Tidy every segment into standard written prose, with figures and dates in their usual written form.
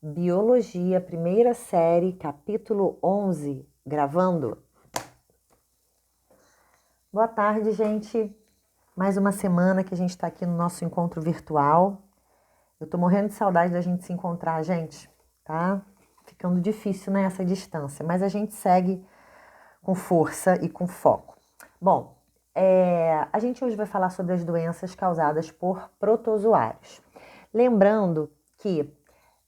Biologia, primeira série, capítulo 11, gravando. Boa tarde, gente. Mais uma semana que a gente está aqui no nosso encontro virtual. Eu tô morrendo de saudade da gente se encontrar, gente, tá? Ficando difícil, né, essa distância, mas a gente segue com força e com foco. Bom, a gente hoje vai falar sobre as doenças causadas por protozoários. Lembrando que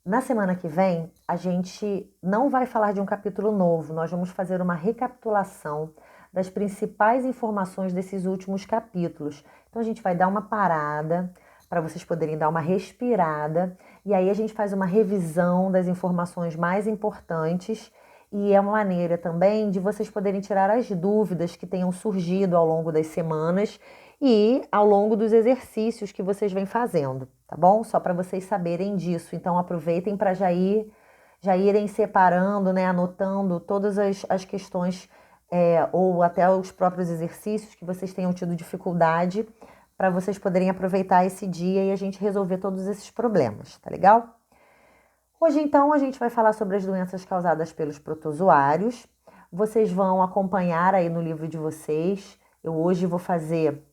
na semana que vem, a gente não vai falar de um capítulo novo, nós vamos fazer uma recapitulação das principais informações desses últimos capítulos. Então, a gente vai dar uma parada para vocês poderem dar uma respirada e aí a gente faz uma revisão das informações mais importantes e é uma maneira também de vocês poderem tirar as dúvidas que tenham surgido ao longo das semanas e ao longo dos exercícios que vocês vêm fazendo, tá bom? Só para vocês saberem disso. Então aproveitem para já irem separando, né, anotando todas as questões ou até os próprios exercícios que vocês tenham tido dificuldade para vocês poderem aproveitar esse dia e a gente resolver todos esses problemas, tá legal? Hoje, então, a gente vai falar sobre as doenças causadas pelos protozoários. Vocês vão acompanhar aí no livro de vocês. Eu hoje vou fazer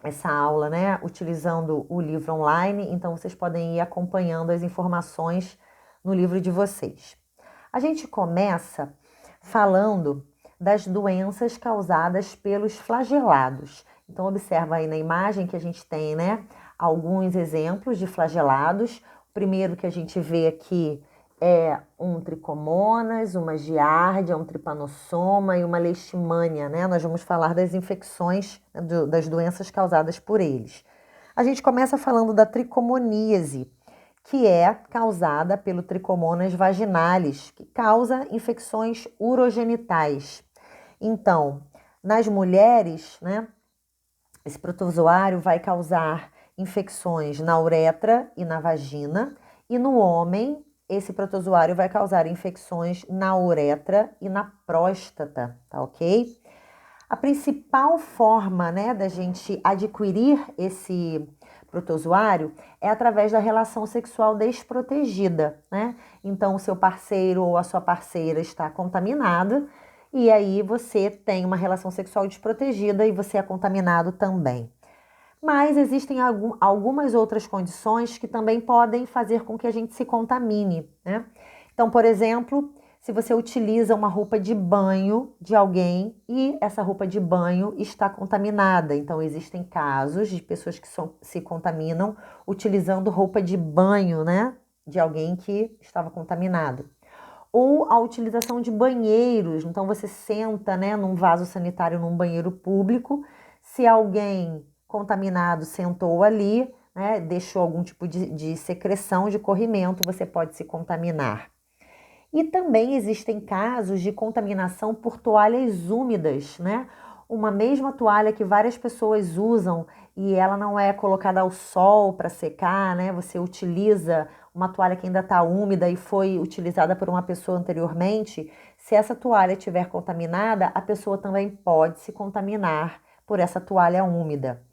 essa aula, né, utilizando o livro online, então vocês podem ir acompanhando as informações no livro de vocês. A gente começa falando das doenças causadas pelos flagelados. Então, observa aí na imagem que a gente tem, né, alguns exemplos de flagelados. O primeiro que a gente vê aqui é um tricomonas, uma giardia, um trypanosoma e uma leishmania, né? Nós vamos falar das infecções, das doenças causadas por eles. A gente começa falando da tricomoníase, que é causada pelo Trichomonas vaginalis, que causa infecções urogenitais. Então, nas mulheres, né, esse protozoário vai causar infecções na uretra e na vagina, e no homem, esse protozoário vai causar infecções na uretra e na próstata, tá ok? A principal forma, né, da gente adquirir esse protozoário é através da relação sexual desprotegida, né? Então, o seu parceiro ou a sua parceira está contaminada e aí você tem uma relação sexual desprotegida e você é contaminado também. Mas existem algumas outras condições que também podem fazer com que a gente se contamine, né? Então, por exemplo, se você utiliza uma roupa de banho de alguém e essa roupa de banho está contaminada. Então, existem casos de pessoas que se contaminam utilizando roupa de banho, né, de alguém que estava contaminado. Ou a utilização de banheiros. Então, você senta, né, num vaso sanitário num banheiro público. Se alguém contaminado sentou ali, né, deixou algum tipo de secreção, de corrimento, você pode se contaminar. E também existem casos de contaminação por toalhas úmidas, né? Uma mesma toalha que várias pessoas usam e ela não é colocada ao sol para secar, né? Você utiliza uma toalha que ainda está úmida e foi utilizada por uma pessoa anteriormente. Se essa toalha estiver contaminada, a pessoa também pode se contaminar por essa toalha úmida.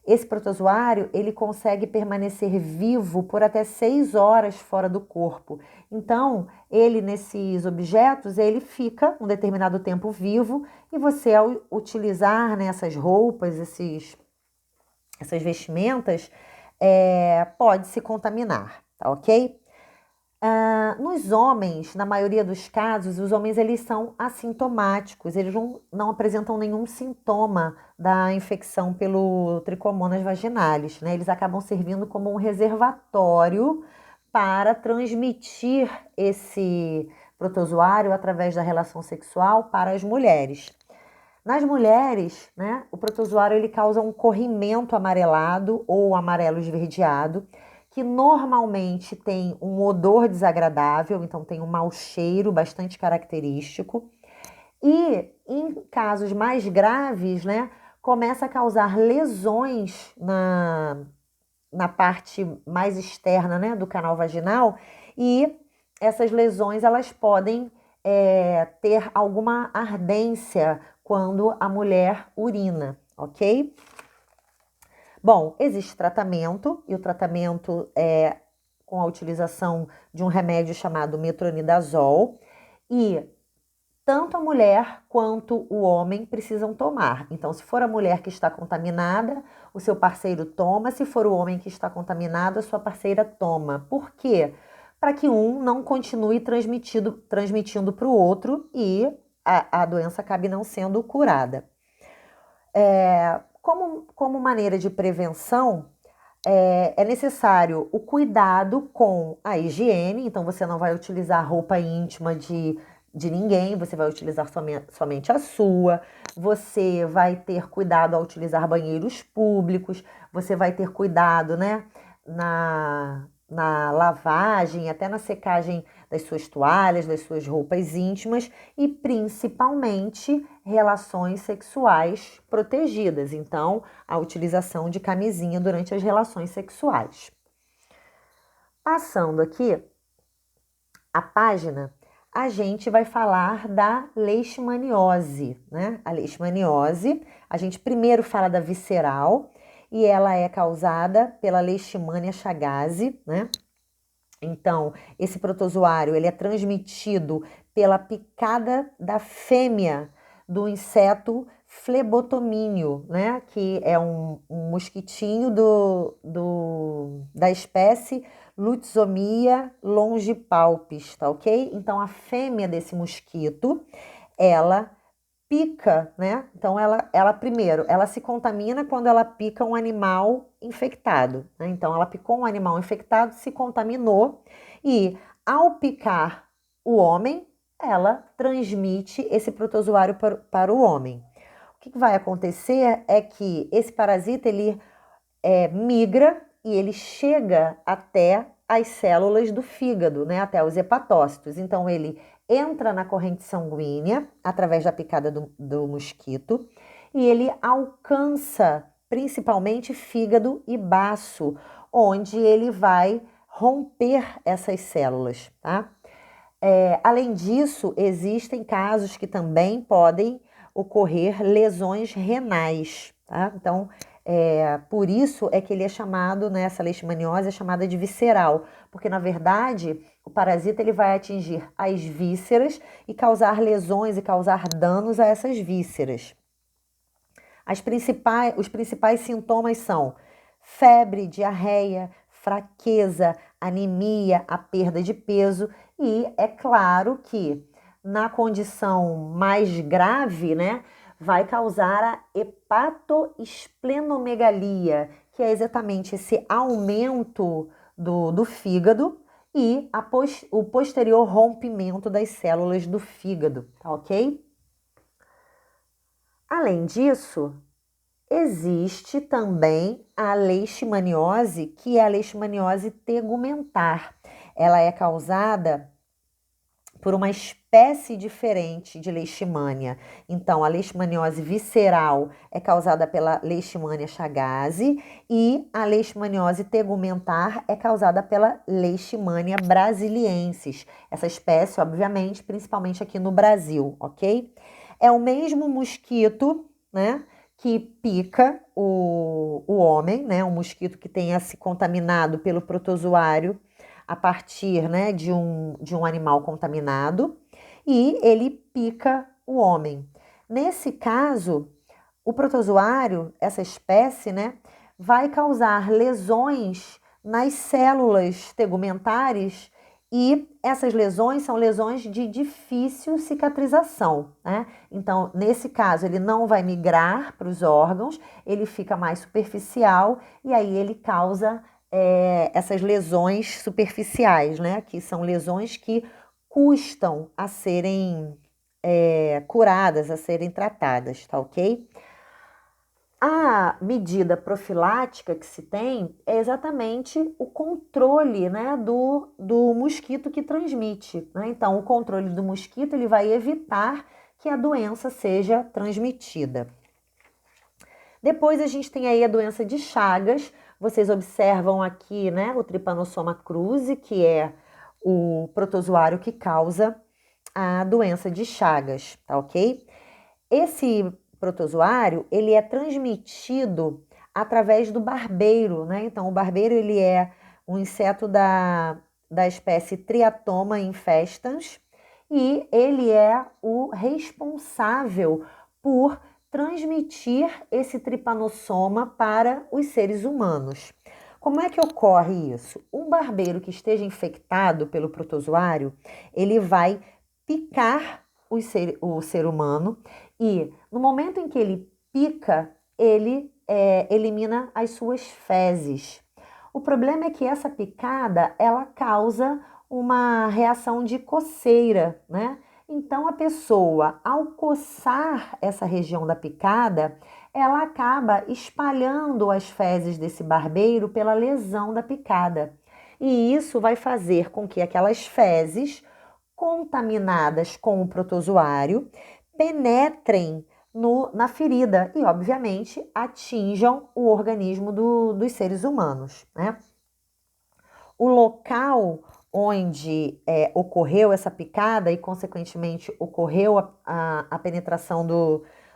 Esse protozoário, ele consegue permanecer vivo por até 6 horas fora do corpo. Então, ele nesses objetos, ele fica um determinado tempo vivo e você, ao utilizar nessas roupas, essas vestimentas, pode se contaminar, tá ok? Nos homens, na maioria dos casos, os homens eles são assintomáticos, eles não apresentam nenhum sintoma da infecção pelo Trichomonas vaginalis, né? Eles acabam servindo como um reservatório para transmitir esse protozoário através da relação sexual para as mulheres. Nas mulheres, né, o protozoário ele causa um corrimento amarelado ou amarelo esverdeado, que normalmente tem um odor desagradável, então tem um mau cheiro bastante característico. E em casos mais graves, né, começa a causar lesões na parte mais externa, né, do canal vaginal, e essas lesões elas podem ter alguma ardência quando a mulher urina, ok? Bom, existe tratamento, e o tratamento com a utilização de um remédio chamado metronidazol, e tanto a mulher quanto o homem precisam tomar. Então, se for a mulher que está contaminada, o seu parceiro toma. Se for o homem que está contaminado, a sua parceira toma. Por quê? Para que um não continue transmitindo para o outro e a doença acabe não sendo curada. Como maneira de prevenção, é necessário o cuidado com a higiene. Então, você não vai utilizar roupa íntima de ninguém, você vai utilizar somente a sua. Você vai ter cuidado ao utilizar banheiros públicos, você vai ter cuidado, né, na lavagem, até na secagem das suas toalhas, das suas roupas íntimas, e principalmente relações sexuais protegidas. Então, a utilização de camisinha durante as relações sexuais. Passando aqui a página, a gente vai falar da leishmaniose, né? A leishmaniose, a gente primeiro fala da visceral, e ela é causada pela Leishmania chagas, né? Então, esse protozoário, ele é transmitido pela picada da fêmea do inseto flebotomínio, né? Que é um mosquitinho da espécie Lutzomia longipalpis, tá ok? Então, a fêmea desse mosquito, ela pica, né? Então, ela primeiro, ela se contamina quando ela pica um animal infectado, né? Então, ela picou um animal infectado, se contaminou e, ao picar o homem, ela transmite esse protozoário para o homem. O que vai acontecer é que esse parasita, ele migra e ele chega até as células do fígado, né? Até os hepatócitos. Então, ele entra na corrente sanguínea através da picada do mosquito e ele alcança principalmente fígado e baço, onde ele vai romper essas células, tá? Além disso, existem casos que também podem ocorrer lesões renais, tá? Então, por isso é que ele é chamado, né, essa leishmaniose é chamada de visceral, porque na verdade o parasita ele vai atingir as vísceras e causar lesões e causar danos a essas vísceras. Os principais sintomas são febre, diarreia, fraqueza, anemia, a perda de peso e é claro que na condição mais grave, né, vai causar a hepatoesplenomegalia, que é exatamente esse aumento do fígado e o posterior rompimento das células do fígado, tá ok? Além disso, existe também a leishmaniose, que é a leishmaniose tegumentar. Ela é causada por uma espécie diferente de leishmania. Então, a leishmaniose visceral é causada pela Leishmania chagas e a leishmaniose tegumentar é causada pela Leishmania brasiliensis. Essa espécie, obviamente, principalmente aqui no Brasil, ok? É o mesmo mosquito, né, que pica o homem, né, um mosquito que tenha se contaminado pelo protozoário a partir, né, de um animal contaminado, e ele pica o homem. Nesse caso, o protozoário, essa espécie, né, vai causar lesões nas células tegumentares e essas lesões são lesões de difícil cicatrização, né? Então, nesse caso, ele não vai migrar para os órgãos, ele fica mais superficial e aí ele causa essas lesões superficiais, né? Que são lesões que custam a serem curadas, a serem tratadas, tá ok? A medida profilática que se tem é exatamente o controle, né, do mosquito que transmite, né? Então, o controle do mosquito ele vai evitar que a doença seja transmitida. Depois a gente tem aí a doença de Chagas. Vocês observam aqui, né, o Trypanosoma cruzi, que é o protozoário que causa a doença de Chagas, tá ok? Esse protozoário, ele é transmitido através do barbeiro, né? Então, o barbeiro, ele é um inseto da espécie Triatoma infestans, e ele é o responsável por transmitir esse tripanossoma para os seres humanos. Como é que ocorre isso? Um barbeiro que esteja infectado pelo protozoário, ele vai picar o ser humano e no momento em que ele pica, ele elimina as suas fezes. O problema é que essa picada, ela causa uma reação de coceira, né? Então a pessoa, ao coçar essa região da picada, ela acaba espalhando as fezes desse barbeiro pela lesão da picada. E isso vai fazer com que aquelas fezes contaminadas com o protozoário penetrem na ferida e, obviamente, atinjam o organismo dos seres humanos, né? O local onde ocorreu essa picada e, consequentemente, ocorreu a penetração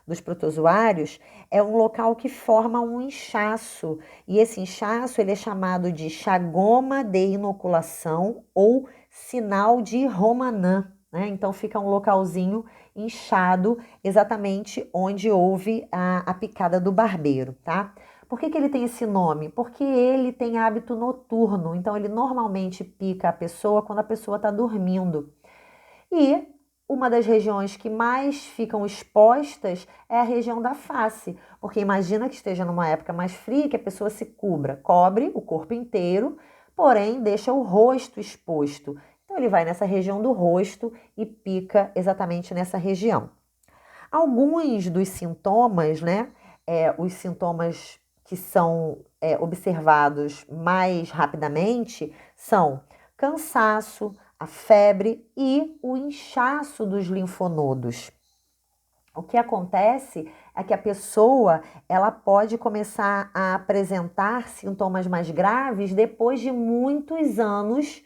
dos protozoários é um local que forma um inchaço. E esse inchaço ele é chamado de chagoma de inoculação ou sinal de Romanã, né? Então, fica um localzinho inchado exatamente onde houve a picada do barbeiro, tá? Por que ele tem esse nome? Porque ele tem hábito noturno, então ele normalmente pica a pessoa quando a pessoa está dormindo. E uma das regiões que mais ficam expostas é a região da face, porque imagina que esteja numa época mais fria, que a pessoa se cobre o corpo inteiro, porém deixa o rosto exposto. Então ele vai nessa região do rosto e pica exatamente nessa região. Alguns dos sintomas, né, os sintomas que são observados mais rapidamente são cansaço, a febre e o inchaço dos linfonodos. O que acontece é que a pessoa ela pode começar a apresentar sintomas mais graves depois de muitos anos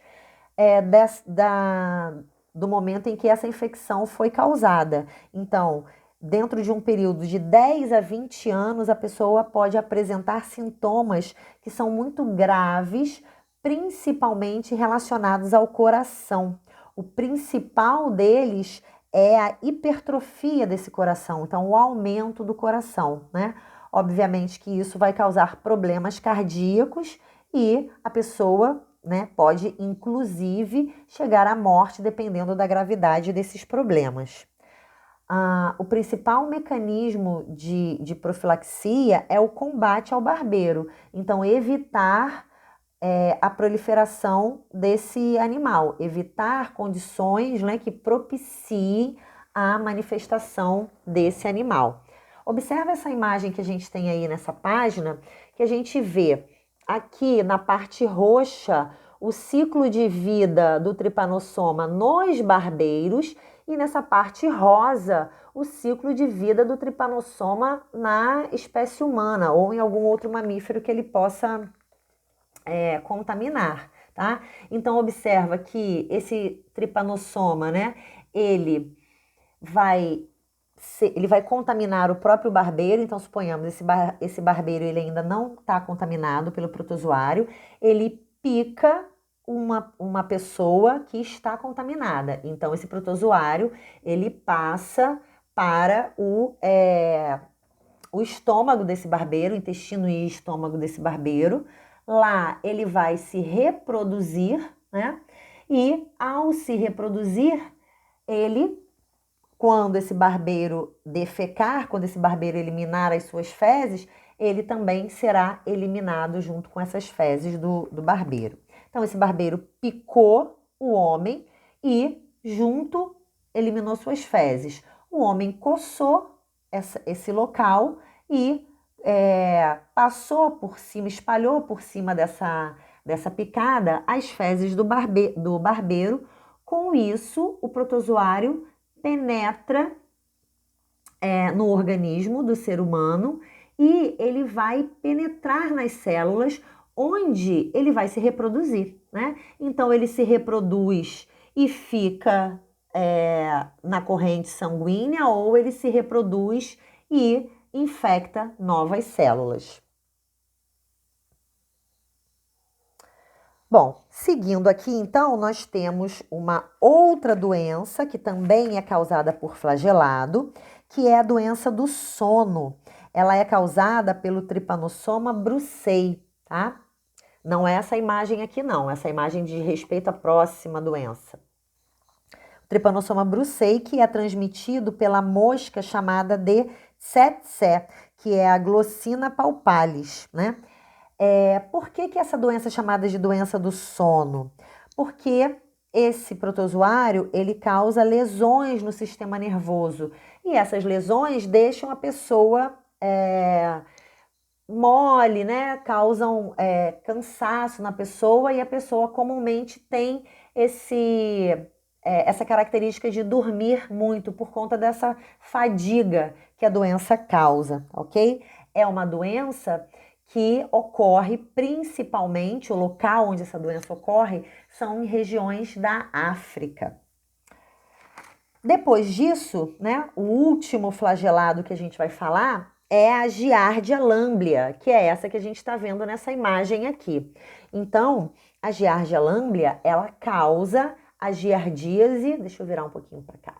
do momento em que essa infecção foi causada. Então, dentro de um período de 10 a 20 anos, a pessoa pode apresentar sintomas que são muito graves, principalmente relacionados ao coração. O principal deles é a hipertrofia desse coração, então o aumento do coração, né? Obviamente que isso vai causar problemas cardíacos e a pessoa, né, pode inclusive chegar à morte dependendo da gravidade desses problemas. O principal mecanismo de profilaxia é o combate ao barbeiro, então evitar a proliferação desse animal, evitar condições, né, que propiciem a manifestação desse animal. Observe essa imagem que a gente tem aí nessa página, que a gente vê aqui na parte roxa o ciclo de vida do tripanossoma nos barbeiros e nessa parte rosa o ciclo de vida do tripanossoma na espécie humana ou em algum outro mamífero que ele possa contaminar, tá? Então observa que esse tripanossoma, né, ele vai contaminar o próprio barbeiro. Então suponhamos esse barbeiro ele ainda não está contaminado pelo protozoário, ele pica uma pessoa que está contaminada. Então esse protozoário ele passa para o estômago desse barbeiro, o intestino e estômago desse barbeiro. Lá ele vai se reproduzir, né? E ao se reproduzir, quando esse barbeiro defecar, quando esse barbeiro eliminar as suas fezes, ele também será eliminado junto com essas fezes do barbeiro. Então esse barbeiro picou o homem e junto eliminou suas fezes. O homem coçou esse local e passou por cima, espalhou por cima dessa picada as fezes do barbeiro. Com isso, o protozoário penetra no organismo do ser humano e ele vai penetrar nas células onde ele vai se reproduzir, né? Então, ele se reproduz e fica na corrente sanguínea ou ele se reproduz e infecta novas células. Bom, seguindo aqui, então, nós temos uma outra doença que também é causada por flagelado, que é a doença do sono. Ela é causada pelo Trypanosoma brucei, tá? Não é essa imagem aqui, não. Essa imagem diz respeito à próxima doença. O Trypanosoma brucei, que é transmitido pela mosca chamada de tsetse, que é a Glossina palpalis, né? Por que essa doença é chamada de doença do sono? Porque esse protozoário, ele causa lesões no sistema nervoso. E essas lesões deixam a pessoa mole, né? Causam cansaço na pessoa e a pessoa comumente tem essa característica de dormir muito por conta dessa fadiga que a doença causa, ok? É uma doença que ocorre principalmente, o local onde essa doença ocorre são em regiões da África. Depois disso, né, o último flagelado que a gente vai falar é a Giardia lamblia, que é essa que a gente está vendo nessa imagem aqui. Então, a Giardia lamblia, ela causa a giardíase, deixa eu virar um pouquinho para cá.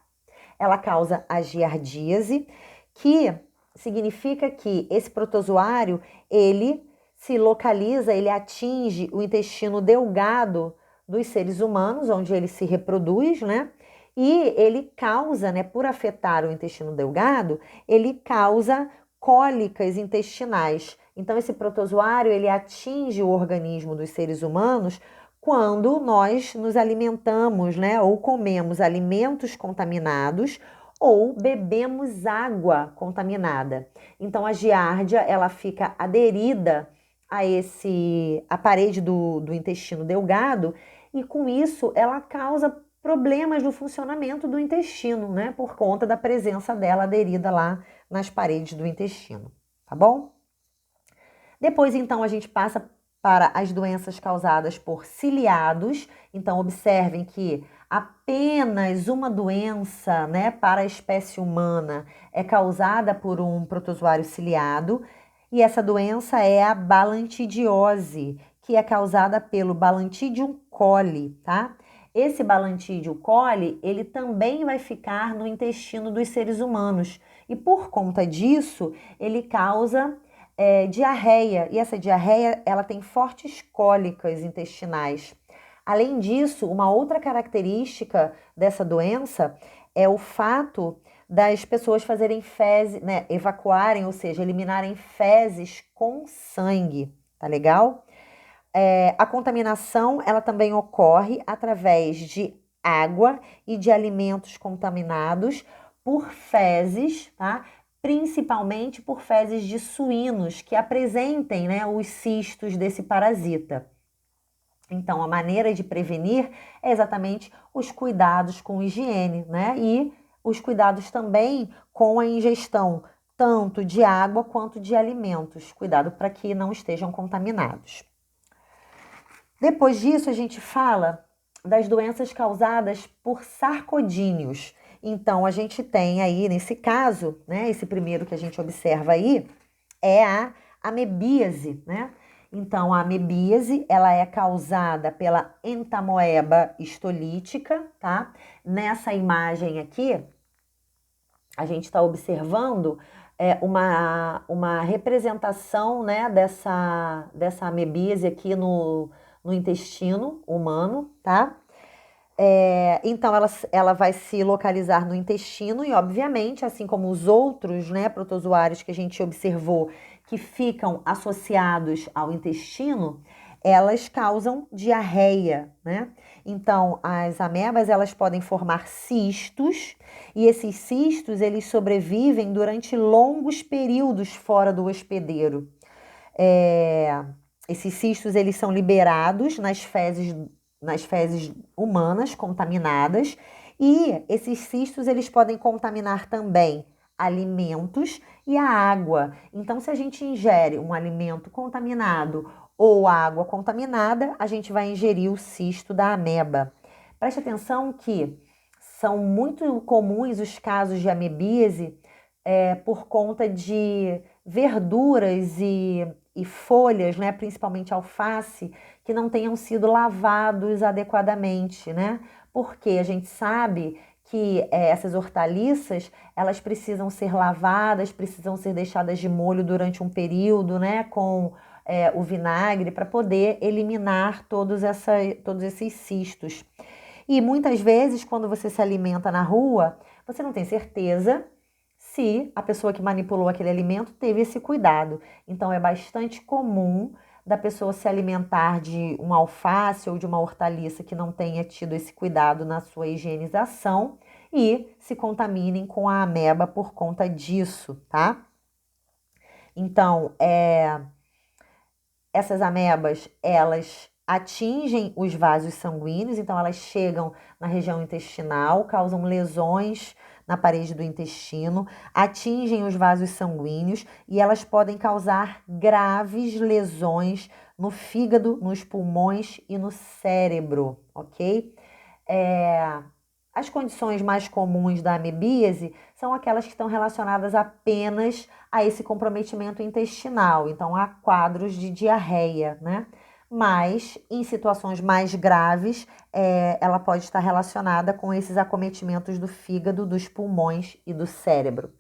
Ela causa a giardíase, que significa que esse protozoário, ele se localiza, ele atinge o intestino delgado dos seres humanos, onde ele se reproduz, né? E ele causa, né, por afetar o intestino delgado, ele causa cólicas intestinais. Então, esse protozoário, ele atinge o organismo dos seres humanos quando nós nos alimentamos, né, ou comemos alimentos contaminados ou bebemos água contaminada. Então, a giardia, ela fica aderida a parede do intestino delgado e, com isso, ela causa problemas no funcionamento do intestino, né, por conta da presença dela aderida lá nas paredes do intestino, tá bom? Depois, então, a gente passa para as doenças causadas por ciliados. Então, observem que apenas uma doença, né, para a espécie humana é causada por um protozoário ciliado, e essa doença é a balantidiose, que é causada pelo Balantidium coli, tá? Esse Balantidium coli, ele também vai ficar no intestino dos seres humanos, e por conta disso, ele causa diarreia, e essa diarreia ela tem fortes cólicas intestinais. Além disso, uma outra característica dessa doença é o fato das pessoas fazerem fezes, né, evacuarem, ou seja, eliminarem fezes com sangue, tá legal? A contaminação ela também ocorre através de água e de alimentos contaminados por fezes, tá? Principalmente por fezes de suínos que apresentem, né, os cistos desse parasita. Então, a maneira de prevenir é exatamente os cuidados com higiene, né? E os cuidados também com a ingestão tanto de água quanto de alimentos. Cuidado para que não estejam contaminados. Depois disso, a gente fala das doenças causadas por sarcodíneos. Então, a gente tem aí, nesse caso, né, esse primeiro que a gente observa aí, é a amebíase, né? Então, a amebíase, ela é causada pela entamoeba histolítica, tá? Nessa imagem aqui, a gente está observando uma representação, né, dessa amebíase aqui no intestino humano, tá? Então, ela vai se localizar no intestino e, obviamente, assim como os outros, né, protozoários que a gente observou que ficam associados ao intestino, elas causam diarreia, né? Então, as amebas, elas podem formar cistos e esses cistos, eles sobrevivem durante longos períodos fora do hospedeiro. Esses cistos, eles são liberados nas fezes humanas contaminadas e esses cistos eles podem contaminar também alimentos e a água. Então, se a gente ingere um alimento contaminado ou água contaminada, a gente vai ingerir o cisto da ameba. Preste atenção que são muito comuns os casos de amebíase por conta de verduras e folhas, né, principalmente alface, que não tenham sido lavados adequadamente, né? Porque a gente sabe que essas hortaliças, elas precisam ser lavadas, precisam ser deixadas de molho durante um período, né, com o vinagre, para poder eliminar todos esses cistos. E muitas vezes, quando você se alimenta na rua, você não tem certeza se a pessoa que manipulou aquele alimento teve esse cuidado. Então, é bastante comum da pessoa se alimentar de um alface ou de uma hortaliça que não tenha tido esse cuidado na sua higienização e se contaminem com a ameba por conta disso, tá? Então, essas amebas, elas atingem os vasos sanguíneos, então elas chegam na região intestinal, causam lesões na parede do intestino, atingem os vasos sanguíneos e elas podem causar graves lesões no fígado, nos pulmões e no cérebro, ok? As condições mais comuns da amebíase são aquelas que estão relacionadas apenas a esse comprometimento intestinal, então há quadros de diarreia, né? Mas em situações mais graves, ela pode estar relacionada com esses acometimentos do fígado, dos pulmões e do cérebro.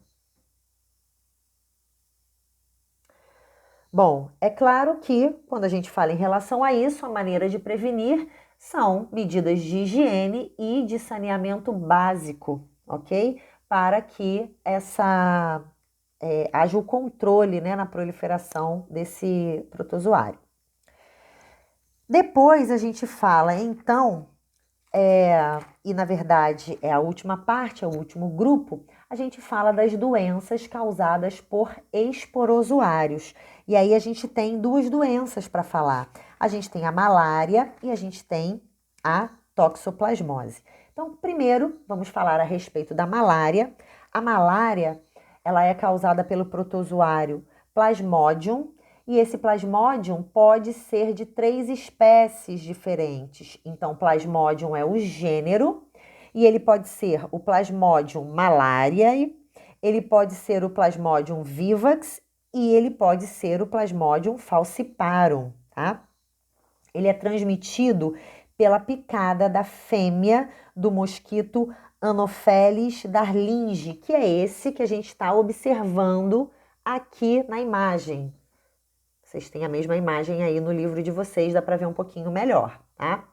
Bom, é claro que quando a gente fala em relação a isso, a maneira de prevenir são medidas de higiene e de saneamento básico, ok? Para que haja o controle, né, na proliferação desse protozoário. Depois a gente fala, então, e na verdade é a última parte, é o último grupo, a gente fala das doenças causadas por esporozoários. E aí a gente tem duas doenças para falar. A gente tem a malária e a gente tem a toxoplasmose. Então, primeiro, vamos falar a respeito da malária. A malária, ela é causada pelo protozoário Plasmodium, e esse Plasmodium pode ser de 3 espécies diferentes. Então, Plasmodium é o gênero, e ele pode ser o Plasmodium malariae, ele pode ser o Plasmodium vivax e ele pode ser o Plasmodium falciparum, tá? Ele é transmitido pela picada da fêmea do mosquito Anopheles darlingi, que é esse que a gente está observando aqui na imagem. Vocês têm a mesma imagem aí no livro de vocês, dá para ver um pouquinho melhor, tá?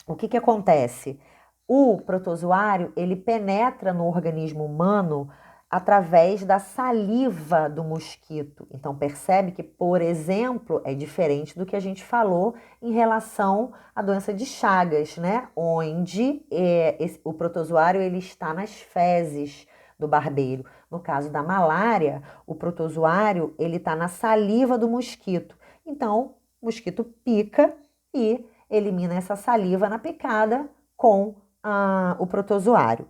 O que acontece? O protozoário, ele penetra no organismo humano através da saliva do mosquito. Então, percebe que, por exemplo, é diferente do que a gente falou em relação à doença de Chagas, né? Onde o protozoário ele está nas fezes do barbeiro. No caso da malária, o protozoário ele está na saliva do mosquito. Então, o mosquito pica e elimina essa saliva na picada com o protozoário.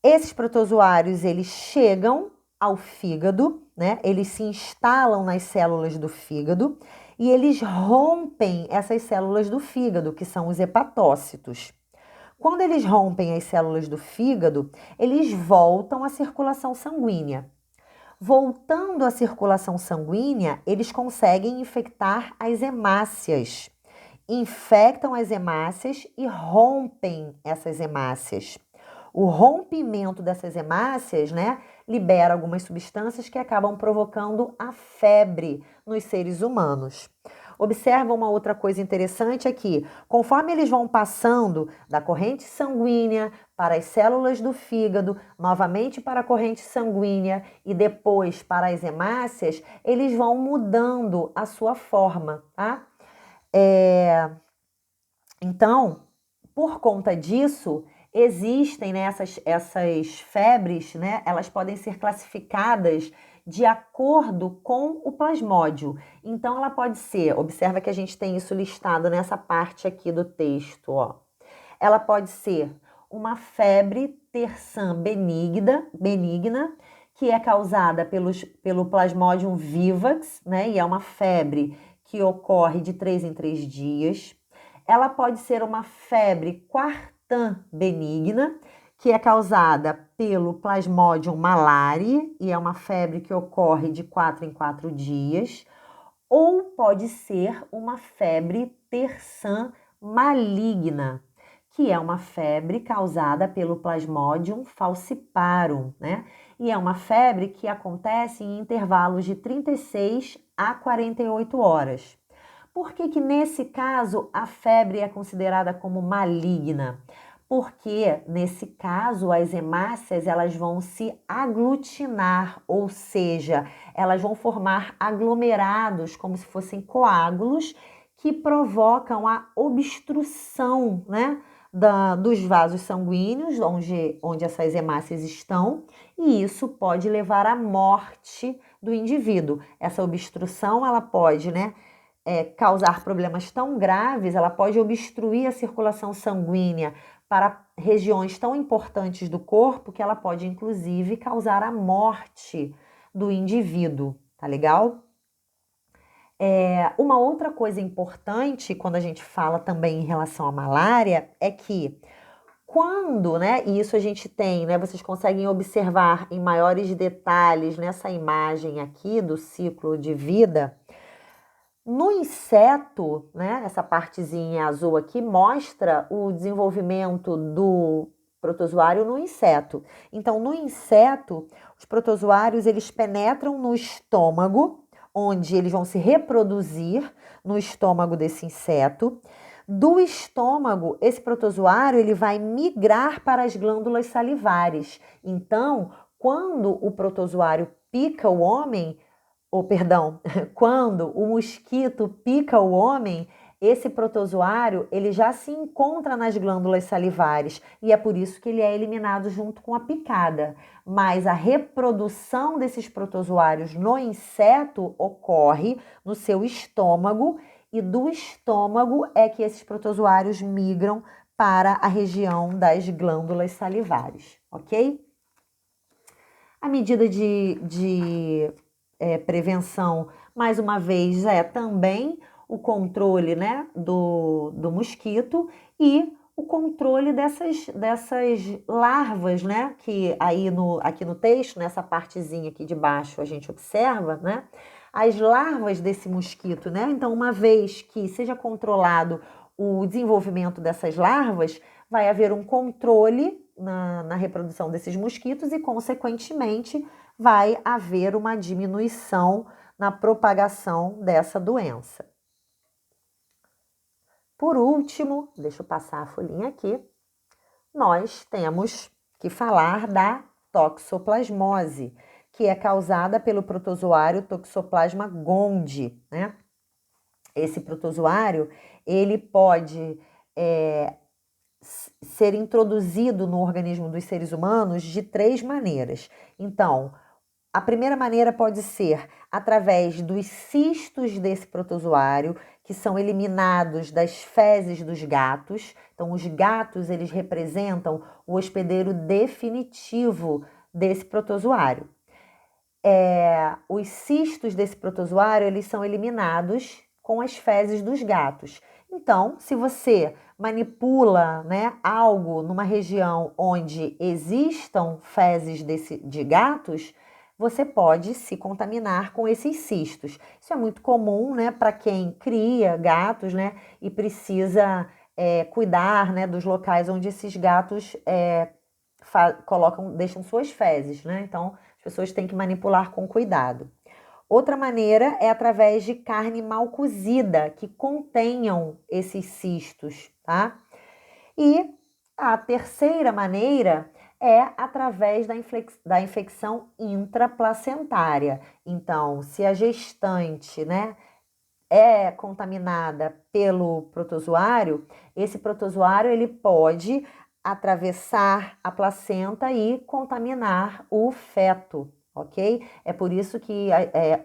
Esses protozoários, eles chegam ao fígado, né? Eles se instalam nas células do fígado e eles rompem essas células do fígado, que são os hepatócitos. Quando eles rompem as células do fígado, eles voltam à circulação sanguínea. Voltando à circulação sanguínea, eles conseguem infectar as hemácias. Infectam as hemácias e rompem essas hemácias. O rompimento dessas hemácias, né, libera algumas substâncias que acabam provocando a febre nos seres humanos. Observa uma outra coisa interessante aqui. Conforme eles vão passando da corrente sanguínea para as células do fígado, novamente para a corrente sanguínea e depois para as hemácias, eles vão mudando a sua forma, tá? Então, por conta disso, existem, né, essas febres, né, elas podem ser classificadas de acordo com o plasmódio. Então, ela pode ser, observa que a gente tem isso listado nessa parte aqui do texto, ó. Ela pode ser uma febre terçã benigna, que é causada pelo Plasmodium vivax, né, e é uma febre que ocorre de 3 em 3 dias. Ela pode ser uma febre quartã benigna, que é causada pelo Plasmodium malariae, e é uma febre que ocorre de 4 em 4 dias, ou pode ser uma febre terçã maligna, que é uma febre causada pelo Plasmodium falciparum, né? E é uma febre que acontece em intervalos de 36 a 48 horas. Por que que nesse caso a febre é considerada como maligna? Porque nesse caso as hemácias elas vão se aglutinar, ou seja, elas vão formar aglomerados como se fossem coágulos que provocam a obstrução, né, dos vasos sanguíneos onde essas hemácias estão, e isso pode levar à morte do indivíduo. Essa obstrução ela pode, né, causar problemas tão graves, ela pode obstruir a circulação sanguínea para regiões tão importantes do corpo que ela pode, inclusive, causar a morte do indivíduo, tá legal? Uma outra coisa importante quando a gente fala também em relação à malária é que quando, né, e isso a gente tem, né, vocês conseguem observar em maiores detalhes nessa imagem aqui do ciclo de vida. No inseto, né, essa partezinha azul aqui mostra o desenvolvimento do protozoário no inseto. Então, no inseto, os protozoários eles penetram no estômago, onde eles vão se reproduzir no estômago desse inseto. Do estômago, esse protozoário ele vai migrar para as glândulas salivares. Então, quando o protozoário pica o homem, ou perdão, quando o mosquito pica o homem, esse protozoário ele já se encontra nas glândulas salivares e é por isso que ele é eliminado junto com a picada. Mas a reprodução desses protozoários no inseto ocorre no seu estômago e do estômago é que esses protozoários migram para a região das glândulas salivares, ok? A medida de prevenção, mais uma vez, é também o controle, né, do mosquito e o controle dessas larvas, né, que aí aqui no texto, nessa partezinha aqui de baixo, a gente observa, né, as larvas desse mosquito, né? Então, uma vez que seja controlado o desenvolvimento dessas larvas, vai haver um controle na reprodução desses mosquitos e, consequentemente, vai haver uma diminuição na propagação dessa doença. Por último, deixa eu passar a folhinha aqui, nós temos que falar da toxoplasmose, que é causada pelo protozoário Toxoplasma gondii, né? Esse protozoário, ele pode ser introduzido no organismo dos seres humanos de 3 maneiras. Então, a primeira maneira pode ser através dos cistos desse protozoário, que são eliminados das fezes dos gatos. Então, os gatos, eles representam o hospedeiro definitivo desse protozoário. Os cistos desse protozoário, eles são eliminados com as fezes dos gatos. Então, se você manipula, né, algo numa região onde existam fezes de gatos, você pode se contaminar com esses cistos. Isso é muito comum, né, para quem cria gatos, né, e precisa cuidar, né, dos locais onde esses gatos deixam suas fezes, né? Então, as pessoas têm que manipular com cuidado. Outra maneira é através de carne mal cozida, que contenham esses cistos, tá? E a terceira maneira é através da infecção intraplacentária. Então, se a gestante, né, é contaminada pelo protozoário, esse protozoário ele pode atravessar a placenta e contaminar o feto, ok? É por isso que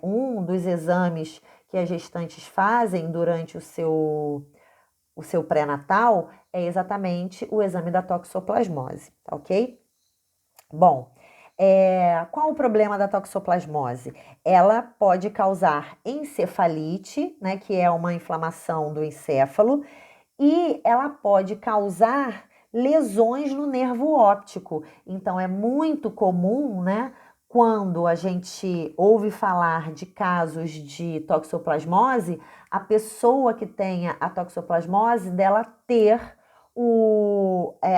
um dos exames que as gestantes fazem durante o seu pré-natal é exatamente o exame da toxoplasmose, ok? Bom, qual o problema da toxoplasmose? Ela pode causar encefalite, né, que é uma inflamação do encéfalo, e ela pode causar lesões no nervo óptico. Então, é muito comum, né, quando a gente ouve falar de casos de toxoplasmose, a pessoa que tenha a toxoplasmose dela ter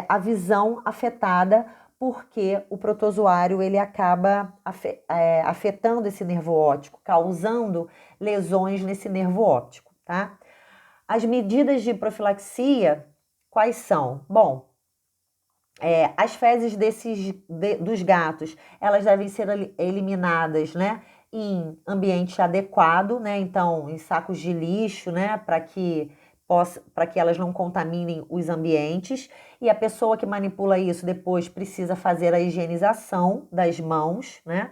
a visão afetada, porque o protozoário ele acaba afetando esse nervo óptico, causando lesões nesse nervo óptico, tá? As medidas de profilaxia, quais são? Bom, as fezes dos gatos, elas devem ser eliminadas, né, em ambiente adequado, né, então em sacos de lixo, né, para que elas não contaminem os ambientes. E a pessoa que manipula isso depois precisa fazer a higienização das mãos, né?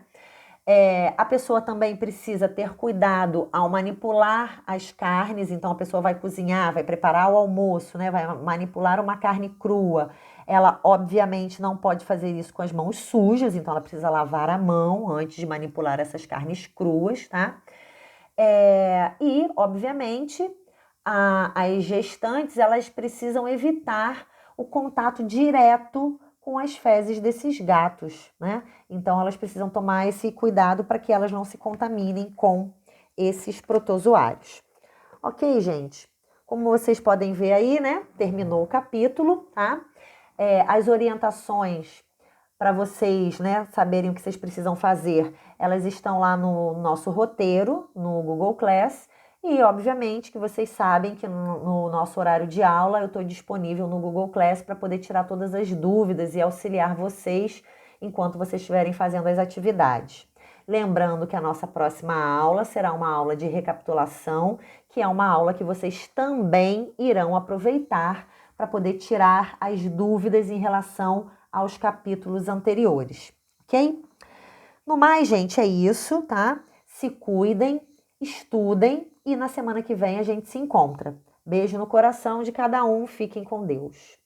A pessoa também precisa ter cuidado ao manipular as carnes, então a pessoa vai cozinhar, vai preparar o almoço, né? Vai manipular uma carne crua. Ela, obviamente, não pode fazer isso com as mãos sujas, então ela precisa lavar a mão antes de manipular essas carnes cruas, tá? E, obviamente, as gestantes, elas precisam evitar o contato direto com as fezes desses gatos, né? Então, elas precisam tomar esse cuidado para que elas não se contaminem com esses protozoários. Ok, gente? Como vocês podem ver aí, né? Terminou o capítulo, tá? As orientações para vocês, né, saberem o que vocês precisam fazer, elas estão lá no nosso roteiro, no Google Class. E, obviamente, que vocês sabem que no nosso horário de aula eu estou disponível no Google Class para poder tirar todas as dúvidas e auxiliar vocês enquanto vocês estiverem fazendo as atividades. Lembrando que a nossa próxima aula será uma aula de recapitulação, que é uma aula que vocês também irão aproveitar para poder tirar as dúvidas em relação aos capítulos anteriores, ok? No mais, gente, é isso, tá? Se cuidem, estudem e na semana que vem a gente se encontra. Beijo no coração de cada um, fiquem com Deus.